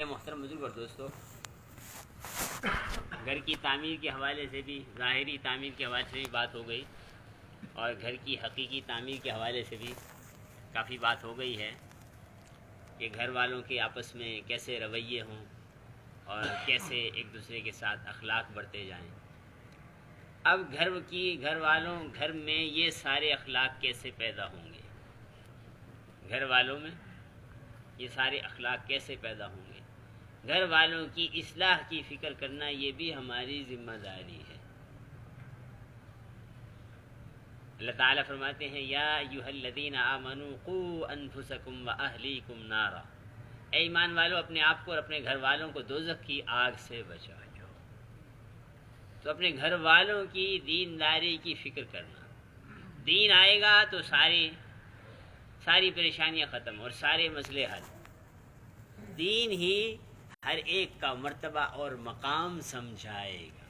محترم بزرگ اور دوستو، گھر کی تعمیر کے حوالے سے بھی، ظاہری تعمیر کے حوالے سے بھی بات ہو گئی، اور گھر کی حقیقی تعمیر کے حوالے سے بھی کافی بات ہو گئی ہے کہ گھر والوں کے آپس میں کیسے رویے ہوں اور کیسے ایک دوسرے کے ساتھ اخلاق برتے جائیں۔ اب گھر والوں میں یہ سارے اخلاق کیسے پیدا ہوں گے؟ گھر والوں میں یہ سارے اخلاق کیسے پیدا ہوں گے؟ گھر والوں کی اصلاح کی فکر کرنا یہ بھی ہماری ذمہ داری ہے۔ اللہ تعالیٰ فرماتے ہیں یا ایھا الذین آمنوا قوا انفسکم واہلیکم نارا، اے ایمان والو اپنے آپ کو اور اپنے گھر والوں کو دوزخ کی آگ سے بچاؤ۔ تو اپنے گھر والوں کی دینداری کی فکر کرنا، دین آئے گا تو ساری پریشانیاں ختم اور سارے مسئلے حل۔ دین ہی ہر ایک کا مرتبہ اور مقام سمجھائے گا۔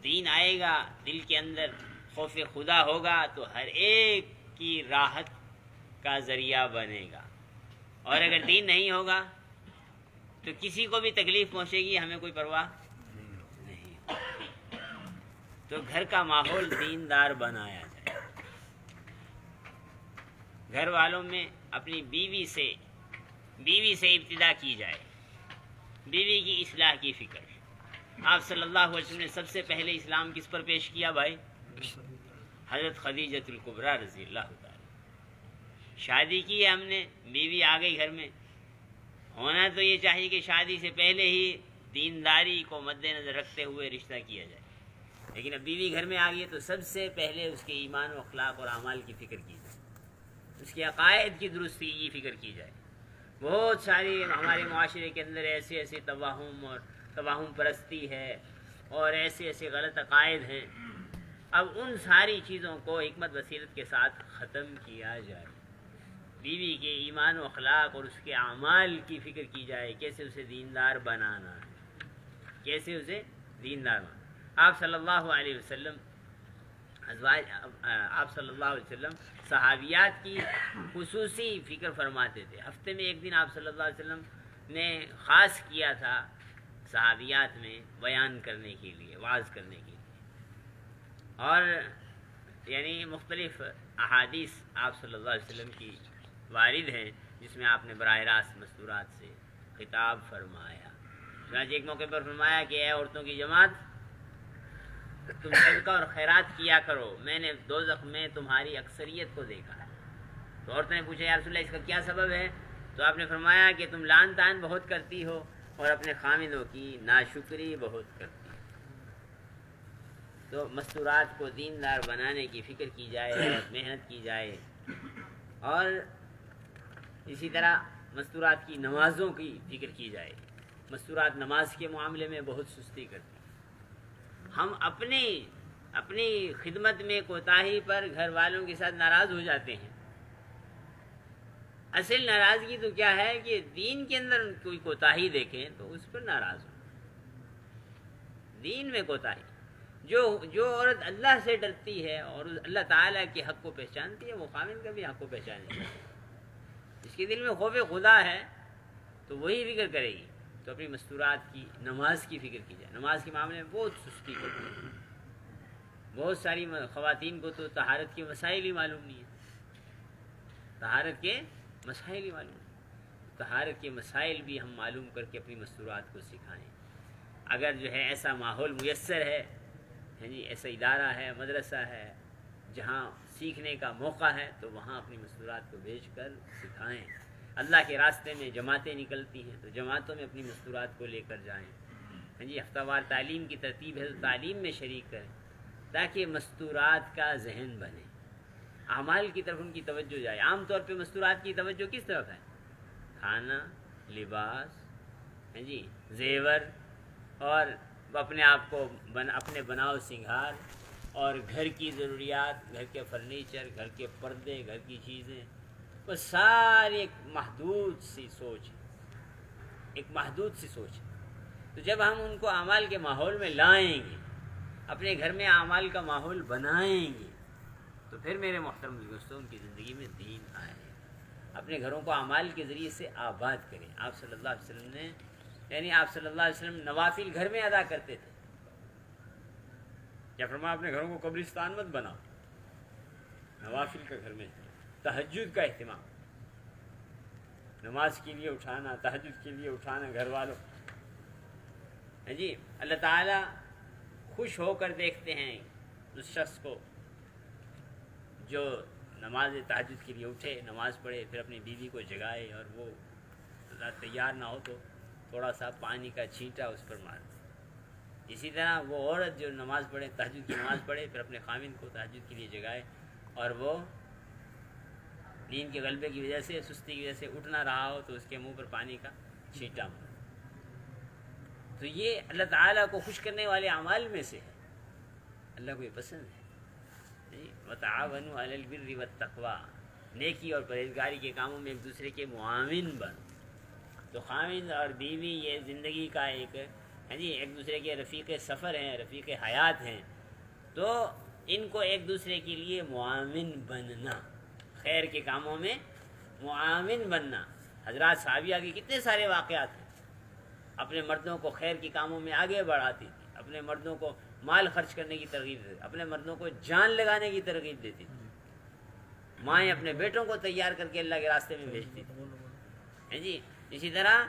دین آئے گا، دل کے اندر خوف خدا ہوگا تو ہر ایک کی راحت کا ذریعہ بنے گا، اور اگر دین نہیں ہوگا تو کسی کو بھی تکلیف پہنچے گی، ہمیں کوئی پرواہ نہیں۔ تو گھر کا ماحول دیندار بنایا جائے۔ گھر والوں میں اپنی بیوی سے ابتدا کی جائے، بیوی کی اصلاح کی فکر۔ آپ صلی اللہ علیہ وسلم نے سب سے پہلے اسلام کس پر پیش کیا بھائی؟ حضرت خدیجۃ الکبریٰ رضی اللہ تعالی۔ شادی کی ہے ہم نے، بیوی آ گئی گھر میں، ہونا تو یہ چاہیے کہ شادی سے پہلے ہی دینداری کو مد نظر رکھتے ہوئے رشتہ کیا جائے، لیکن اب بیوی گھر میں آ گئی ہے تو سب سے پہلے اس کے ایمان و اخلاق اور اعمال کی فکر کی جائے، اس کے عقائد کی درستی کی فکر کی جائے۔ بہت ساری ہمارے معاشرے کے اندر ایسے توہم پرستی ہے اور ایسے غلط عقائد ہیں، اب ان ساری چیزوں کو حکمت بصیرت کے ساتھ ختم کیا جائے۔ بیوی کے ایمان و اخلاق اور اس کے اعمال کی فکر کی جائے، کیسے اسے دیندار بنانا ہے، کیسے اسے دیندار بنانا۔ آپ صلی اللہ علیہ وسلم صحابیات کی خصوصی فکر فرماتے تھے۔ ہفتے میں ایک دن آپ صلی اللہ علیہ وسلم نے خاص کیا تھا صحابیات میں بیان کرنے کے لیے، وعظ کرنے کے لیے، اور یعنی مختلف احادیث آپ صلی اللہ علیہ وسلم کی وارد ہیں جس میں آپ نے براہ راست مستورات سے خطاب فرمایا۔ چنانچہ ایک موقع پر فرمایا کہ اے عورتوں کی جماعت، تم صدقہ اور خیرات کیا کرو، میں نے دوزخ میں تمہاری اکثریت کو دیکھا ہے۔ تو عورتوں نے پوچھا یا رسول اللہ اس کا کیا سبب ہے؟ تو آپ نے فرمایا کہ تم لعن طعن بہت کرتی ہو اور اپنے خامندوں کی ناشکری بہت کرتی ہو۔ تو مستورات کو دیندار بنانے کی فکر کی جائے اور محنت کی جائے، اور اسی طرح مستورات کی نمازوں کی فکر کی جائے۔ مستورات نماز کے معاملے میں بہت سستی کرتی ہیں۔ ہم اپنی خدمت میں کوتاہی پر گھر والوں کے ساتھ ناراض ہو جاتے ہیں۔ اصل ناراضگی تو کیا ہے کہ دین کے اندر کوئی کوتاہی دیکھیں تو اس پر ناراض ہو۔ دین میں کوتاہی، جو عورت اللہ سے ڈرتی ہے اور اللہ تعالیٰ کے حق کو پہچانتی ہے، وہ خاوند کا بھی حق کو پہچانے گی۔ جس کے دل میں خوف خدا ہے تو وہی فکر کرے گی۔ تو اپنی مستورات کی نماز کی فکر کی جائے۔ نماز کے معاملے میں بہت سستی کرتی ہے۔ بہت ساری خواتین کو تو طہارت کے مسائل ہی معلوم نہیں ہے، طہارت کے مسائل ہی معلوم نہیں۔ طہارت کے مسائل بھی ہم معلوم کر کے اپنی مستورات کو سکھائیں۔ اگر جو ہے ایسا ماحول میسر ہے، جی ایسا ادارہ ہے، مدرسہ ہے جہاں سیکھنے کا موقع ہے، تو وہاں اپنی مستورات کو بھیج کر سکھائیں۔ اللہ کے راستے میں جماعتیں نکلتی ہیں تو جماعتوں میں اپنی مستورات کو لے کر جائیں۔ جی ہفتہ وار تعلیم کی ترتیب ہے تو تعلیم میں شریک کریں تاکہ مستورات کا ذہن بنے، اعمال کی طرف ان کی توجہ جائے۔ عام طور پہ مستورات کی توجہ کس طرف ہے؟ کھانا، لباس، جی زیور، اور اپنے آپ کو اپنے بناؤ سنگھار، اور گھر کی ضروریات، گھر کے فرنیچر، گھر کے پردے، گھر کی چیزیں، وہ ساری ایک محدود سی سوچ ہے۔ تو جب ہم ان کو اعمال کے ماحول میں لائیں گے، اپنے گھر میں اعمال کا ماحول بنائیں گے، تو پھر میرے محترم دوستوں ان کی زندگی میں دین آئے گا۔ اپنے گھروں کو اعمال کے ذریعے سے آباد کریں۔ آپ صلی اللہ علیہ وسلم نے یعنی آپ صلی اللہ علیہ وسلم نوافل گھر میں ادا کرتے تھے. یا فرمایا اپنے گھروں کو قبرستان مت بناؤ، نوافل کا گھر میں، تہجد کا اہتمام، نماز کے لیے اٹھانا، تہجد کے لیے اٹھانا گھر والوں. جی اللہ تعالیٰ خوش ہو کر دیکھتے ہیں اس شخص کو جو نماز تہجد کے لیے اٹھے، نماز پڑھے، پھر اپنی بیوی کو جگائے اور وہ تیار نہ ہو تو تھوڑا سا پانی کا چھینٹا اس پر مار دے. اسی طرح وہ عورت جو نماز پڑھے، تہجد کی نماز پڑھے، پھر اپنے خاوند کو تہجد کے لیے جگائے اور وہ نیند کے غلبے کی وجہ سے، سستی کی وجہ سے اٹھ نہ رہا ہو تو اس کے منہ پر پانی کا چھینٹا مارے. تو یہ اللہ تعالیٰ کو خوش کرنے والے اعمال میں سے ہے، اللہ کو یہ پسند ہے. وَتَعَاوَنُوا عَلَى الْبِرِّ وَالتَّقْوَىٰ، نیکی اور پرہیزگاری کے کاموں میں ایک دوسرے کے معاون بنو. تو خاوند اور بیوی یہ زندگی کا ایک ایک دوسرے کے رفیق سفر ہیں، رفیق حیات ہیں. تو ان کو ایک دوسرے کے لیے معاون بننا، خیر کے کاموں میں معاون بننا. حضرات صحابیہ کے کتنے سارے واقعات ہیں، اپنے مردوں کو خیر کے کاموں میں آگے بڑھاتی تھی، اپنے مردوں کو مال خرچ کرنے کی ترغیب دیتی، اپنے مردوں کو جان لگانے کی ترغیب دیتی تھی. مائیں اپنے بیٹوں کو تیار کر کے اللہ کے راستے میں بھیجتی تھی. جی اسی طرح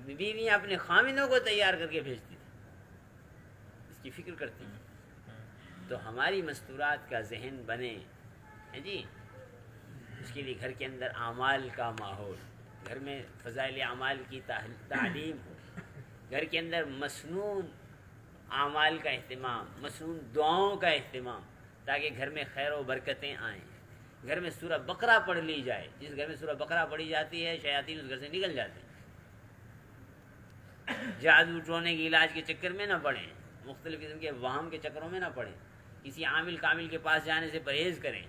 بیویاں اپنے خاوندوں کو تیار کر کے بھیجتی تھی، اس کی فکر کرتی ہیں. تو ہماری مستورات کا ذہن بنے، جی اس کے لیے گھر کے اندر اعمال کا ماحول، گھر میں فضائل اعمال کی تعلیم ہو، گھر کے اندر مسنون اعمال کا اہتمام، مسنون دعاؤں کا اہتمام، تاکہ گھر میں خیر و برکتیں آئیں. گھر میں سورہ بقرہ پڑھ لی جائے، جس گھر میں سورہ بقرہ پڑھی جاتی ہے شیاطین اس گھر سے نکل جاتے ہیں. جادو ٹونے کے علاج کے چکر میں نہ پڑیں، مختلف قسم کے وہم کے چکروں میں نہ پڑیں، کسی عامل کامل کے پاس جانے سے پرہیز کریں،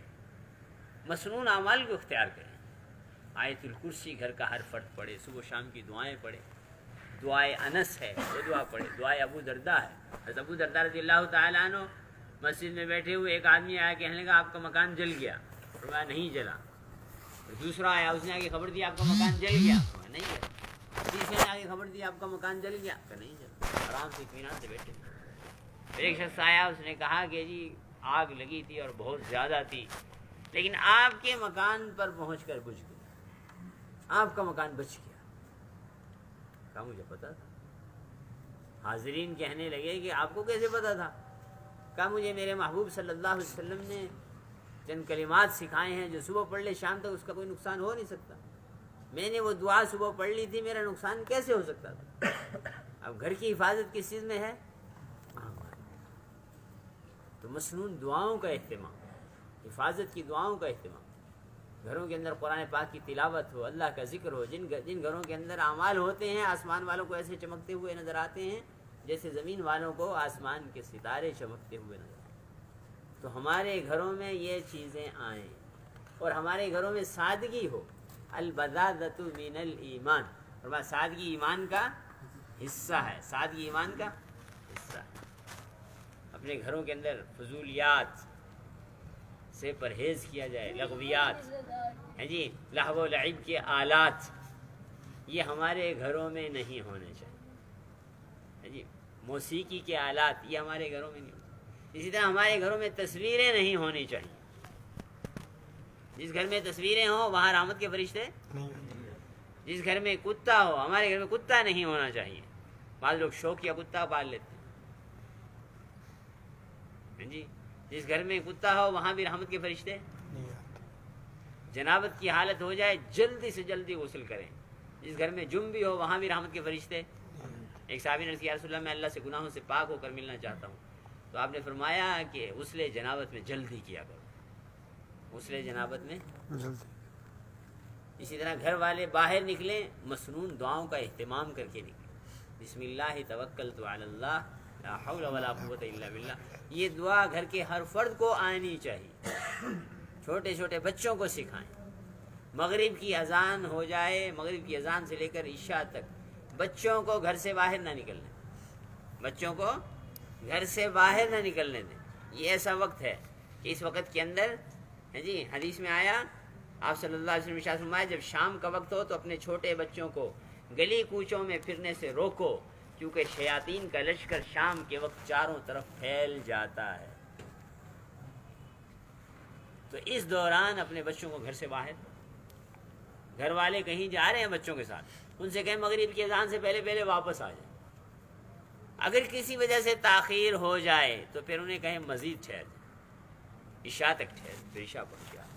مسنون اعمال کو اختیار کریں. آیت الکرسی گھر کا ہر فرد پڑھے، صبح و شام کی دعائیں پڑھے. دعائے انس ہے وہ دعا پڑھے، دعائے ابو درداء ہے. حضرت ابو درداء رضی اللہ تعالیٰ عنہ مسجد میں بیٹھے ہوئے، ایک آدمی آیا کہنے لگا آپ کا مکان جل گیا، فرمایا نہیں جلا. دوسرا آیا، اس نے آگے خبر دی آپ کا مکان جل گیا، فرمایا نہیں جلا. تیسرے نے آگے خبر دی آپ کا مکان جل گیا، کہ نہیں جلا. آرام سے اطمینان سے بیٹھے. پھر ایک شخص آیا، اس نے کہا کہ جی آگ لگی تھی اور بہت زیادہ تھی، لیکن آپ کے مکان پر پہنچ کر بجھ گئی، آپ کا مکان بچ گیا. کہا مجھے پتا تھا. حاضرین کہنے لگے کہ آپ کو کیسے پتا تھا؟ کہا مجھے میرے محبوب صلی اللہ علیہ وسلم نے چند کلمات سکھائے ہیں جو صبح پڑھ لے شام تک اس کا کوئی نقصان ہو نہیں سکتا. میں نے وہ دعا صبح پڑھ لی تھی، میرا نقصان کیسے ہو سکتا تھا؟ اب گھر کی حفاظت کس چیز میں ہے؟ تو مسنون دعاؤں کا اہتمام، حفاظت کی دعاؤں کا اہتمام. گھروں کے اندر قرآن پاک کی تلاوت ہو، اللہ کا ذکر ہو. جن گھروں کے اندر اعمال ہوتے ہیں، آسمان والوں کو ایسے چمکتے ہوئے نظر آتے ہیں جیسے زمین والوں کو آسمان کے ستارے چمکتے ہوئے نظر آتے ہیں. تو ہمارے گھروں میں یہ چیزیں آئیں اور ہمارے گھروں میں سادگی ہو. البذاذۃ من الایمان، فرمایا سادگی ایمان کا حصہ ہے، سادگی ایمان کا حصہ ہے. اپنے گھروں کے اندر فضولیات سے پرہیز کیا جائے، لغویات ہیں جی، لہو و لعب کے آلات یہ ہمارے گھروں میں نہیں ہونے چاہیے. جی موسیقی کے آلات یہ ہمارے گھروں میں نہیں ہونے. اسی طرح ہمارے گھروں میں تصویریں نہیں ہونی چاہیے. جس گھر میں تصویریں ہوں وہاں رحمت کے فرشتے نہیں. جس گھر میں کتا ہو، ہمارے گھر میں کتا نہیں ہونا چاہیے. بعض لوگ شوق یا کتا پال لیتے ہیں جی. جس گھر میں کتا ہو وہاں بھی رحمت کے فرشتے نہیں. جنابت کی حالت ہو جائے جلدی سے جلدی غسل کریں. جس گھر میں جم بھی ہو وہاں بھی رحمت کے فرشتے. ایک صحابی نے کہا رسول اللہ میں اللہ سے گناہوں سے پاک ہو کر ملنا چاہتا ہوں. تو آپ نے فرمایا کہ غسل جنابت میں جلدی کیا کرو، غسل جنابت میں جلدی. اسی طرح گھر والے باہر نکلیں مسنون دعاؤں کا اہتمام کر کے نکلیں. بسم اللہ توکلت علی اللہ لا حول ولا قوت الا باللہ. یہ دعا گھر کے ہر فرد کو آنی چاہیے. چھوٹے چھوٹے بچوں کو سکھائیں. مغرب کی اذان ہو جائے، مغرب کی اذان سے لے کر عشاء تک بچوں کو گھر سے باہر نہ نکلنے دیں. بچوں کو گھر سے باہر نہ نکلنے دیں. یہ ایسا وقت ہے کہ اس وقت کے اندر جی حدیث میں آیا آپ صلی اللہ علیہ وسلم ارشاد فرمایا جب شام کا وقت ہو تو اپنے چھوٹے بچوں کو گلی کوچوں میں پھرنے سے روکو، کیونکہ شیاطین کا لشکر شام کے وقت چاروں طرف پھیل جاتا ہے۔ تو اس دوران اپنے بچوں کو گھر سے باہر، گھر والے کہیں جا رہے ہیں بچوں کے ساتھ، ان سے کہیں مغرب کی اذان سے پہلے پہلے واپس آ جائیں۔ اگر کسی وجہ سے تاخیر ہو جائے تو پھر انہیں کہیں مزید ٹھہر جائیں، عشاء تک ٹھہر، پھر عشاء پڑھ کے آئیں۔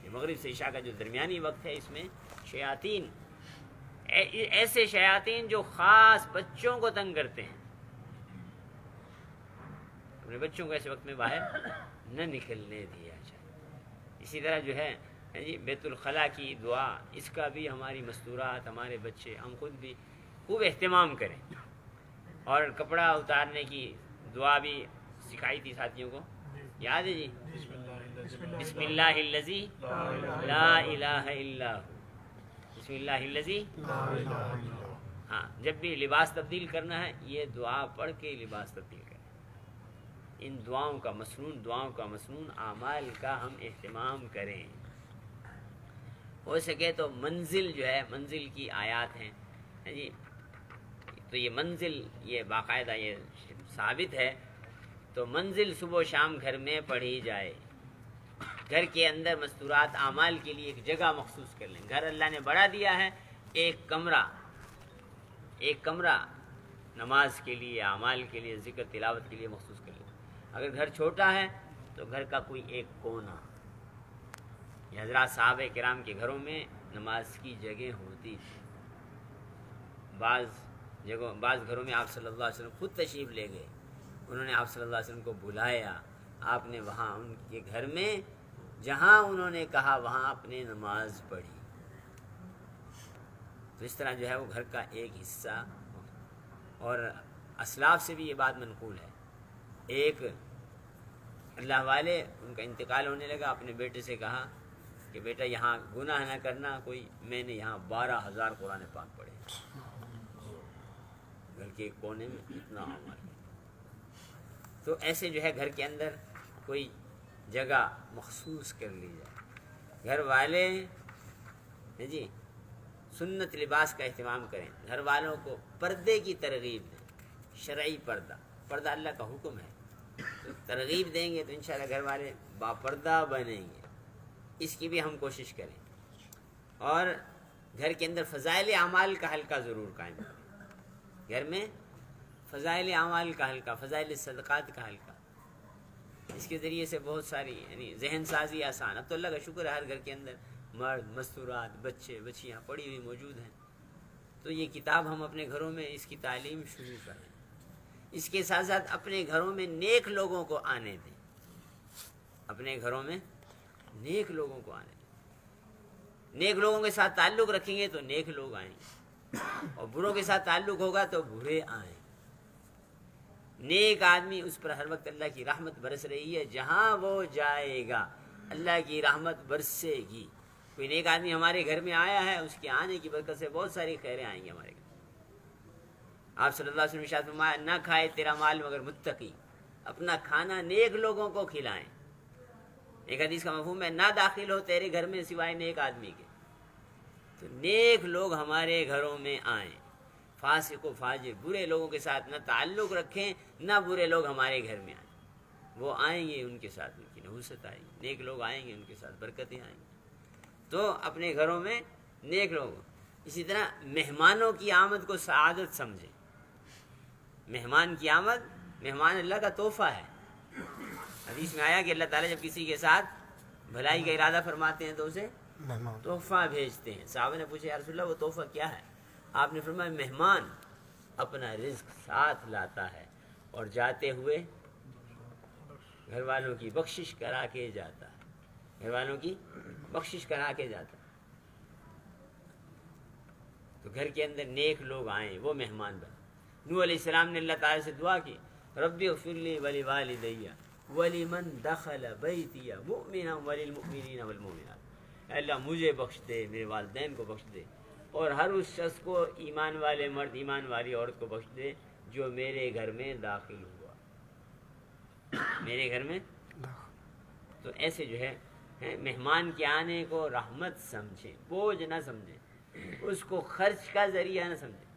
یہ مغرب سے عشاء کا جو درمیانی وقت ہے، اس میں شیاطین، ایسے شیاطین جو خاص بچوں کو تنگ کرتے ہیں، اپنے بچوں کو ایسے وقت میں باہر نہ نکلنے دیا جائے۔ اسی طرح جو ہے جی بیت الخلاء کی دعا، اس کا بھی ہماری مستورات، ہمارے بچے، ہم خود بھی خوب اہتمام کریں۔ اور کپڑا اتارنے کی دعا بھی سکھائی تھی ساتھیوں کو، یاد ہے جی؟ بسم اللہ الذی لا الہ الا ہو، بسم اللہ الذی، ہاں جب بھی لباس تبدیل کرنا ہے یہ دعا پڑھ کے لباس تبدیل کریں۔ ان دعاؤں کا مسنون اعمال کا ہم اہتمام کریں۔ ہو سکے تو منزل جو ہے، منزل کی آیات ہیں جی، تو یہ منزل یہ باقاعدہ یہ ثابت ہے، تو منزل صبح و شام گھر میں پڑھی جائے۔ گھر کے اندر مستورات اعمال کے لیے ایک جگہ مخصوص کر لیں۔ گھر اللہ نے بڑا دیا ہے، ایک کمرہ نماز کے لیے، اعمال کے لیے، ذکر تلاوت کے لیے مخصوص کر لیں۔ اگر گھر چھوٹا ہے تو گھر کا کوئی ایک کونا، یہ حضرات صحابہ کرام کے گھروں میں نماز کی جگہ ہوتی تھی۔ بعض گھروں میں آپ صلی اللہ علیہ وسلم خود تشریف لے گئے، انہوں نے آپ صلی اللہ علیہ وسلم کو بلایا، آپ نے وہاں ان کے گھر میں جہاں انہوں نے کہا وہاں اپنے نماز پڑھی۔ تو اس طرح جو ہے وہ گھر کا ایک حصہ، اور اسلاف سے بھی یہ بات منقول ہے۔ ایک اللہ والے، ان کا انتقال ہونے لگا، اپنے بیٹے سے کہا کہ بیٹا یہاں گناہ نہ کرنا کوئی، میں نے یہاں 12,000 قرآن پاک پڑھے، گھر کے ایک کونے میں اتنا عمل۔ تو ایسے جو ہے گھر کے اندر کوئی جگہ مخصوص کر لی جائے۔ گھر والے جی سنت لباس کا اہتمام کریں، گھر والوں کو پردے کی ترغیب دیں، شرعی پردہ اللہ کا حکم ہے، تو ترغیب دیں گے تو انشاءاللہ گھر والے باپردہ بنیں گے، اس کی بھی ہم کوشش کریں۔ اور گھر کے اندر فضائل اعمال کا حلقہ ضرور قائم کریں، گھر میں فضائل اعمال کا حلقہ، فضائل صدقات کا حلقہ، اس کے ذریعے سے بہت ساری یعنی ذہن سازی آسان۔ اب تو اللہ کا شکر ہے ہر گھر کے اندر مرد، مستورات، بچے بچیاں پڑھی ہوئی موجود ہیں، تو یہ کتاب ہم اپنے گھروں میں اس کی تعلیم شروع کریں۔ اس کے ساتھ ساتھ اپنے گھروں میں نیک لوگوں کو آنے دیں، اپنے گھروں میں نیک لوگوں کو آنے دیں۔ نیک لوگوں کے ساتھ تعلق رکھیں گے تو نیک لوگ آئیں گے، اور بروں کے ساتھ تعلق ہوگا تو برے آئیں۔ نیک آدمی اس پر ہر وقت اللہ کی رحمت برس رہی ہے، جہاں وہ جائے گا اللہ کی رحمت برسے گی۔ کوئی نیک آدمی ہمارے گھر میں آیا ہے، اس کے آنے کی برکت سے بہت ساری خیریں آئیں گی ہمارے گھر۔ آپ صلی اللہ علیہ وسلم ارشاد فرمایا، نہ کھائے تیرا مال مگر متقی، اپنا کھانا نیک لوگوں کو کھلائیں۔ ایک حدیث کا مفہوم ہے، نہ داخل ہو تیرے گھر میں سوائے نیک آدمی کے۔ تو نیک لوگ ہمارے گھروں میں آئیں، فاسق و فاجر برے لوگوں کے ساتھ نہ تعلق رکھیں، نہ برے لوگ ہمارے گھر میں آئیں۔ وہ آئیں گے، ان کے ساتھ ان کی نحوست آئے گی، نیک لوگ آئیں گے، ان کے ساتھ برکتیں آئیں گی۔ تو اپنے گھروں میں نیک لوگ۔ اسی طرح مہمانوں کی آمد کو سعادت سمجھیں۔ مہمان کی آمد، مہمان اللہ کا تحفہ ہے۔ حدیث میں آیا کہ اللہ تعالیٰ جب کسی کے ساتھ بھلائی کا ارادہ فرماتے ہیں تو اسے تحفہ بھیجتے ہیں۔ صحابہ نے پوچھا یا رسول اللہ وہ تحفہ کیا ہے؟ آپ نے فرمایا مہمان اپنا رزق ساتھ لاتا ہے اور جاتے ہوئے گھر والوں کی بخشش کرا کے جاتا ہے، گھر والوں کی بخشش کرا کے جاتا ہے۔ تو گھر کے اندر نیک لوگ آئیں، وہ مہمان بن۔ نوح علیہ السلام نے اللہ تعالیٰ سے دعا کی، رب اغفر لی ولوالدی ولمن دخل بیتی مؤمنا وللمؤمنین والمؤمنات، اے اللہ مجھے بخش دے، میرے والدین کو بخش دے، اور ہر اس شخص کو، ایمان والے مرد ایمان والی عورت کو بخش دے جو میرے گھر میں داخل ہوا، میرے گھر میں۔ تو ایسے جو ہے مہمان کے آنے کو رحمت سمجھیں، بوجھ نہ سمجھیں۔ اس کو خرچ کا ذریعہ نہ سمجھیں.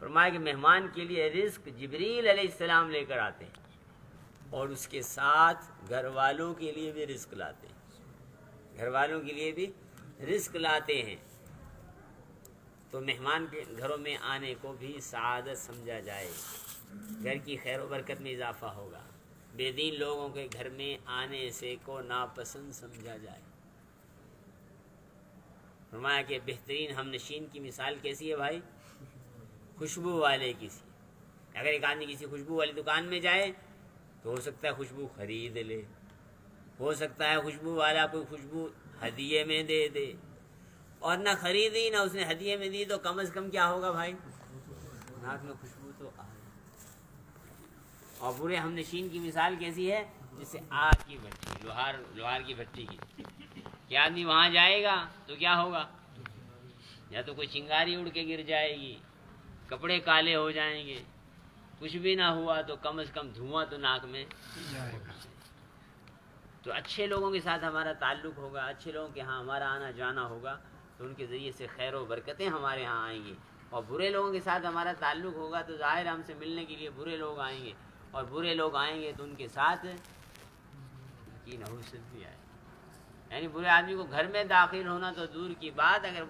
فرمایا کہ مہمان کے لیے رزق جبریل علیہ السلام لے کر آتے ہیں اور اس کے ساتھ گھر والوں کے لیے بھی رزق لاتے ہیں، گھر والوں کے لیے بھی رزق لاتے ہیں. تو مہمان کے گھروں میں آنے کو بھی سعادت سمجھا جائے، گھر کی خیر و برکت میں اضافہ ہوگا. بے دین لوگوں کے گھر میں آنے سے کو ناپسند سمجھا جائے. فرمایا کہ بہترین ہم نشین کی مثال کیسی ہے بھائی؟ خوشبو والے کسی. اگر ایک آدمی کسی خوشبو والی دکان میں جائے تو ہو سکتا ہے خوشبو خرید لے، ہو سکتا ہے خوشبو والا کوئی خوشبو ہدیے میں دے دے، اور نہ خریدی نہ اس نے ہدیے میں دی تو کم از کم کیا ہوگا بھائی؟ ناک میں خوشبو تو آئے. اور برے ہم نشین کی مثال کیسی ہے؟ جیسے آگ کی بھٹی، لوہار کی بھٹی کی. کہ آدمی وہاں جائے گا تو کیا ہوگا؟ یا تو کوئی چنگاری اڑ کے گر جائے گی، کپڑے کالے ہو جائیں گے، کچھ بھی نہ ہوا تو کم از کم دھواں تو ناک میں جائے گا. تو اچھے لوگوں کے ساتھ ہمارا تعلق ہوگا، اچھے لوگوں کے ہاں ہمارا آنا جانا ہوگا تو ان کے ذریعے سے خیر و برکتیں ہمارے ہاں آئیں گی. اور برے لوگوں کے ساتھ ہمارا تعلق ہوگا تو ظاہر ہم سے ملنے کے لیے برے لوگ آئیں گے، اور برے لوگ آئیں گے تو ان کے ساتھ کی نحوست بھی آئے. یعنی برے آدمی کو گھر میں داخل ہونا تو دور کی بات، اگر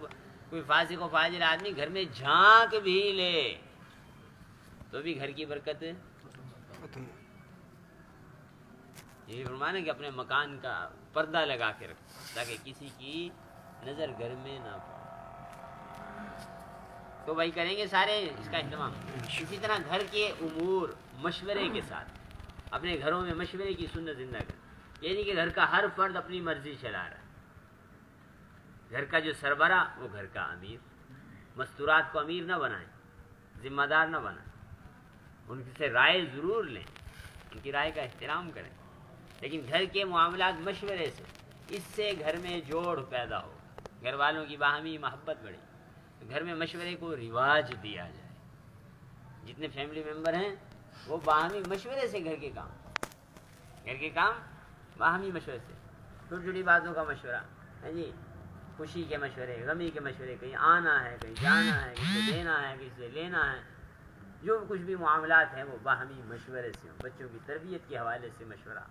کوئی فاسق و فاجر آدمی گھر میں جھانک بھی لے تو بھی گھر کی برکت. یہ فرمانا کہ اپنے مکان کا پردہ لگا کے رکھو تاکہ کسی کی نظر گھر میں نہ پڑے. تو بھائی کریں گے سارے اس کا اہتمام. اسی طرح گھر کے امور مشورے کے ساتھ، اپنے گھروں میں مشورے کی سنت زندہ کریں. یعنی کہ گھر کا ہر فرد اپنی مرضی چلا رہا ہے. گھر کا جو سربراہ وہ گھر کا امیر. مستورات کو امیر نہ بنائیں، ذمہ دار نہ بنائیں. ان سے رائے ضرور لیں، ان کی رائے کا احترام کریں، لیکن گھر کے معاملات مشورے سے، اس سے گھر میں جوڑ پیدا ہو، گھر والوں کی باہمی محبت بڑھے. تو گھر میں مشورے کو رواج دیا جائے. جتنے فیملی ممبر ہیں وہ باہمی مشورے سے گھر کے کام باہمی مشورے سے. چھوٹی چھوٹی باتوں کا مشورہ ہے جی، خوشی کے مشورے، غمی کے مشورے، کہیں آنا ہے، کہیں جانا ہے، کسی سے دینا ہے، کسی سے لینا ہے، جو کچھ بھی معاملات ہیں وہ باہمی مشورے سے ہوں. بچوں کی تربیت کے حوالے سے مشورہ.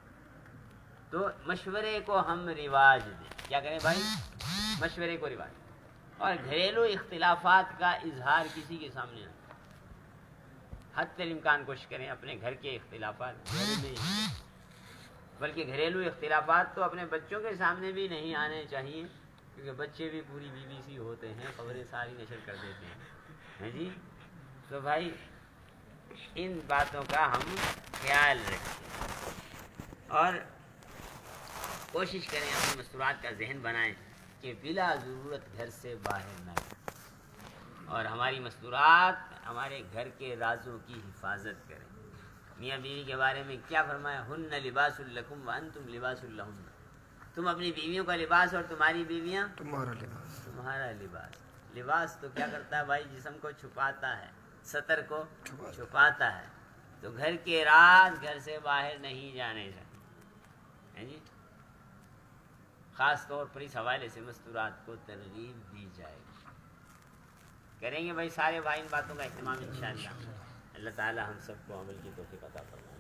تو مشورے کو ہم رواج دیں. کیا کریں بھائی؟ مشورے کو رواج. اور گھریلو اختلافات کا اظہار کسی کے سامنے نہ. حد الامکان کوشش کریں اپنے گھر کے اختلافات گھر میں ہی، بلکہ گھریلو اختلافات تو اپنے بچوں کے سامنے بھی نہیں آنے چاہیے، کیونکہ بچے بھی پوری BBC ہوتے ہیں، خبریں ساری نشر کر دیتے ہیں جی. تو بھائی ان باتوں کا ہم خیال رکھیں اور کوشش کریں اپنے مستورات کا ذہن بنائیں کہ بلا ضرورت گھر سے باہر نہ جائیں، اور ہماری مستورات ہمارے گھر کے رازوں کی حفاظت کریں. میاں بیوی کے بارے میں کیا فرمایا؟ ہن لباس لکم وانتم لباس لہن. تم اپنی بیویوں کا لباس اور تمہاری بیویاں تمہارا لباس. لباس تو کیا کرتا ہے بھائی؟ جسم کو چھپاتا ہے، ستر کو چھپاتا ہے. تو گھر کے راز گھر سے باہر نہیں جانے چاہیے جی. خاص طور پر اس حوالے سے مستورات کو ترغیب دی جائے. کریں گے بھائی سارے بھائی ان باتوں کا اہتمام انشاءاللہ. اللہ تعالی ہم سب کو عمل کی توفیق عطا فرمائے.